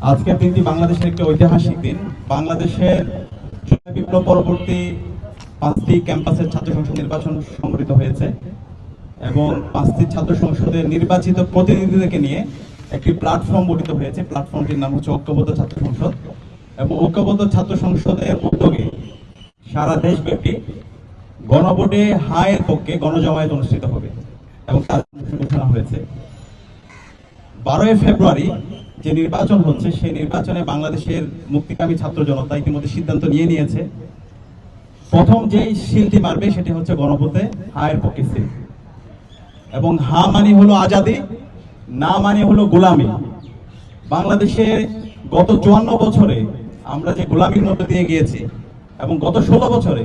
আজকের দিনটি বাংলাদেশের একটি ঐতিহাসিক দিন। বাংলাদেশের জুলাই বিপ্লব পরবর্তী 5টি ক্যাম্পাসের ছাত্র সংসদ নির্বাচন সংগঠিত হয়েছে এবং 5টি ছাত্র সংসদের নির্বাচিত প্রতিনিধিদেরকে নিয়ে একটি প্ল্যাটফর্ম গঠিত হয়েছে। প্ল্যাটফর্মটির নাম হচ্ছে ঐক্যবদ্ধ ছাত্র সংসদ এবং ঐক্যবদ্ধ ছাত্র সংসদের উদ্যোগে সারা দেশব্যাপী গণভোটে হায়ের পক্ষে গণজমায়েত অনুষ্ঠিত হবে এবং তার ঘোষণা হয়েছে। 12 ফেব্রুয়ারি যে নির্বাচন হচ্ছে সেই নির্বাচনে বাংলাদেশের মুক্তিকামী ছাত্র জনতা ইতিমধ্যে সিদ্ধান্ত নিয়েছে। প্রথম যে শিলটি মারবে সেটি হচ্ছে গণভোটে হায়ের পক্ষে সিল, এবং হা মানে হলো আজাদি, না মানে হলো গোলামি। বাংলাদেশের গত 54 বছরে আমরা যে গোলামির মধ্যে দিয়ে গিয়েছি এবং গত 16 বছরে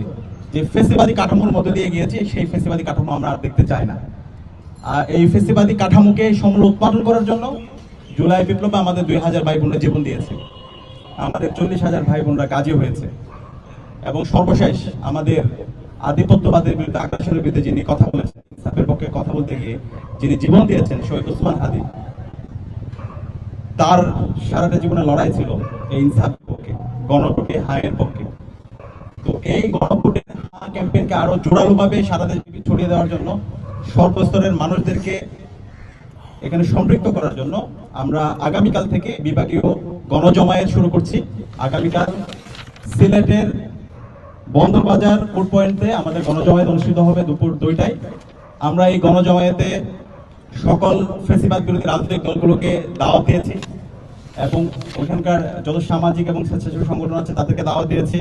যে ফেসিবাদী কাঠামোর মধ্যে দিয়ে গিয়েছি সেই ফেসিবাদী কাঠামো আমরা আর দেখতে চাই না। আর এই ফেসিবাদী কাঠামোকে সমূল উৎপাদন করার জন্য জুলাই বিপ্লবে আমাদের 2000 ভাই বোনরা জীবন দিয়েছে, আমাদের 40,000 ভাই বোনরা কাজী হয়েছে এবং সর্বশেষ আমাদের আধিপত্যবাদের বিরুদ্ধে, আগ্রাসনের বিরুদ্ধে যিনি কথা বলেছেন, ইনসাফের পক্ষে কথা বলতে গিয়ে যিনি জীবন দিয়েছেন, শহীদ ওসমান হাদি, তার সারাটা জীবনে লড়াই ছিল এই ইনসাফের পক্ষে, গণভোটে হায়ের পক্ষে। তো এই গণভোটের হা ক্যাম্পেইনকে আরো জোরালোভাবে সারা দেশে ছড়িয়ে দেওয়ার জন্য, সর্বস্তরের মানুষদেরকে এখানে সম্পৃক্ত করার জন্য আমরা আগামীকাল থেকে বিভাগীয় গণজমায়েত শুরু করছি। আগামীকাল সিলেটের বন্দরবাজার ফুড পয়েন্টে আমাদের গণজমায়েত অনুষ্ঠিত হবে দুপুর 2টায়। আমরা এই গণজমায়েতে সকল ফেসিবাদ বিরোধী রাজনৈতিক দলগুলোকে দাওয়াত দিয়েছি এবং ওখানকার যত সামাজিক এবং স্বেচ্ছাসেবী সংগঠন আছে তাদেরকে দাওয়াত দিয়েছি,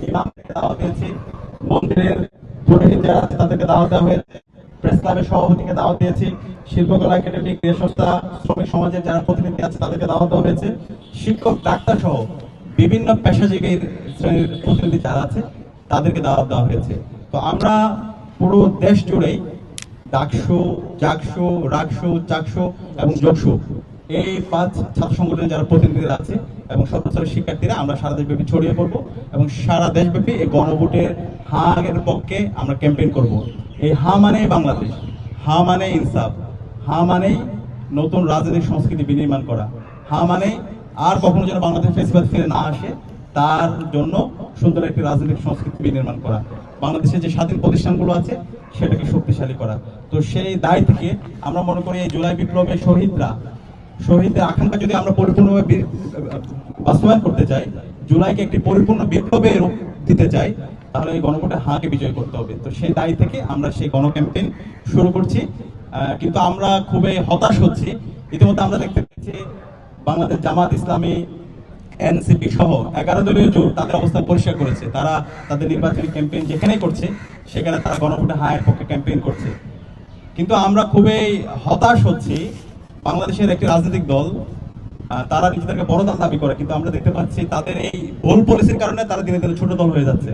ইমামদেরকে দাওয়াত দিয়েছি, মন্দিরের পুরোহিত যারা আছে তাদেরকে দাওয়াত দেওয়া হয়েছে, প্রেস ক্লাবের সভাপতিকে দাওয়াত দিয়েছি, শিল্পকলা একাডেমি, ক্রীড়া সংস্থা, শ্রমিক সমাজের যারা প্রতিনিধি আছে তাদেরকে দাওয়াত দেওয়া হয়েছে, শিক্ষক, ডাক্তার সহ বিভিন্ন পেশাজীবীর শ্রেণীর প্রতিনিধি যারা আছে তাদেরকে দাওয়াত দেওয়া হয়েছে। তো আমরা পুরো দেশ জুড়েই ডাকসু, জাকসু, রাকসু, চাকসু এবং যোগসু এই 5 ছাত্র সংগঠনের যারা প্রতিনিধিরা আছে এবং সর্বস্তরের শিক্ষার্থীরা আমরা সারা দেশব্যাপী ছড়িয়ে পড়বো এবং সারা দেশব্যাপী এই গণভোটের হার পক্ষে আমরা ক্যাম্পেইন করব। এই হা মানে বাংলাদেশ, হা মানে ইনসাফ, হা মানে নতুন রাজনৈতিক সংস্কৃতি বিনির্মাণ করা, হা মানে আর কখনো যেন বাংলাদেশ ফেসিবাদ ফিরে না আসে তার জন্য সুন্দর একটি রাজনৈতিক সংস্কৃতি বিনির্মাণ করা, বাংলাদেশের যে স্বাধীন প্রতিষ্ঠানগুলো আছে সেটাকে শক্তিশালী করা। তো সেই দায় থেকে আমরা মনে করি এই জুলাই বিপ্লবের শহীদদের আকাঙ্ক্ষা যদি আমরা পরিপূর্ণভাবে বাস্তবায়ন করতে চাই, জুলাইকে একটি পরিপূর্ণ বিপ্লবে রূপ দিতে চাই, তাহলে এই গণভোটে হাকে বিজয় করতে হবে। তো সেই দায় থেকে আমরা সেই গণ ক্যাম্পেইন শুরু করছি। কিন্তু আমরা খুবই হতাশ হচ্ছি, ইতিমধ্যে আমরা দেখতে পেয়েছি বাংলাদেশ জামাত ইসলামী, এনসিপি সহ 11 দলীয় জোট তাদের অবস্থান পরিষ্কার করেছে। তারা তাদের নির্বাচনী ক্যাম্পেইন যেখানেই করছে সেখানে তারা গণভোটে হায়ের পক্ষে ক্যাম্পেইন করছে। কিন্তু আমরা খুবই হতাশ হচ্ছি, বাংলাদেশের একটি রাজনৈতিক দল তারা নিজেদেরকে বড় দল দাবি করে, কিন্তু আমরা দেখতে পাচ্ছি তাদের এই ভুল পলিসির কারণে তারা দিনে দিনে ছোট দল হয়ে যাচ্ছে।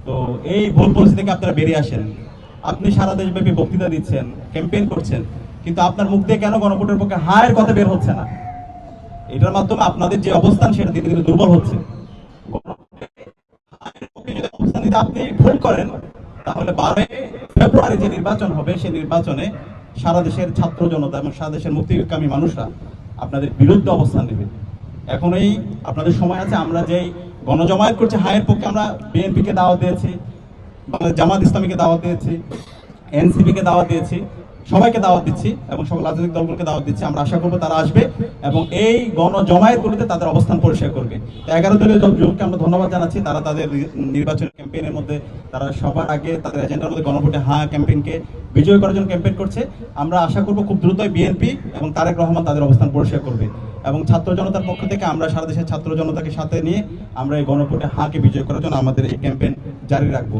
তো এই ভুল পলিসি থেকে আপনারা বেরিয়ে আসেন। আপনি সারা দেশব্যাপী বক্তৃতা দিচ্ছেন, ক্যাম্পেইন করছেন, কিন্তু আপনার মুখ দিয়ে কেন গণভোটের পক্ষে হায়ের কথা বের হচ্ছে না? এটার মাধ্যমে আপনাদের যে অবস্থান সেটা ধীরে ধীরে দুর্বল হচ্ছে। অবস্থান নিতে আপনি ভুল করেন তাহলে 12 ফেব্রুয়ারি যে নির্বাচন হবে সেই নির্বাচনে সারা দেশের ছাত্র জনতা এবং সারা দেশের মুক্তিকামী মানুষরা আপনাদের বিরুদ্ধে অবস্থান নেবে। এখনই আপনাদের সময় আছে। আমরা যেই গণজমায়েত করছি হায়ের পক্ষে, আমরা বিএনপিকে দাওয়াত দিয়েছি, বাংলাদেশ জামাত ইসলামীকে দাওয়াত দিয়েছি, এনসিপিকে দাওয়াত দিয়েছি, সবাইকে দাওয়াত দিচ্ছি এবং সকল রাজনৈতিক দলগুলোকে দাওয়াত দিচ্ছি। আমরা আশা করবো তারা আসবে এবং এই গণজমায়েতগুলোতে তাদের অবস্থান পরিষ্কার করবে। 11 দলীয় জোটকে আমরা ধন্যবাদ জানাচ্ছি। তারা তাদের নির্বাচনী ক্যাম্পেইনের মধ্যে তারা সবার আগে তাদের এজেন্ডার মধ্যে গণভোটে হা ক্যাম্পেইনকে বিজয় করার জন্য ক্যাম্পেইন করছে। আমরা আশা করবো খুব দ্রুতই বিএনপি এবং তারেক রহমান তাদের অবস্থান পরিষ্কার করবে এবং ছাত্র জনতার পক্ষ থেকে আমরা সারা দেশের ছাত্র জনতাকে সাথে নিয়ে আমরা এই গণভোটে হাকে বিজয় করার জন্য আমাদের এই ক্যাম্পেইন জারি রাখবো।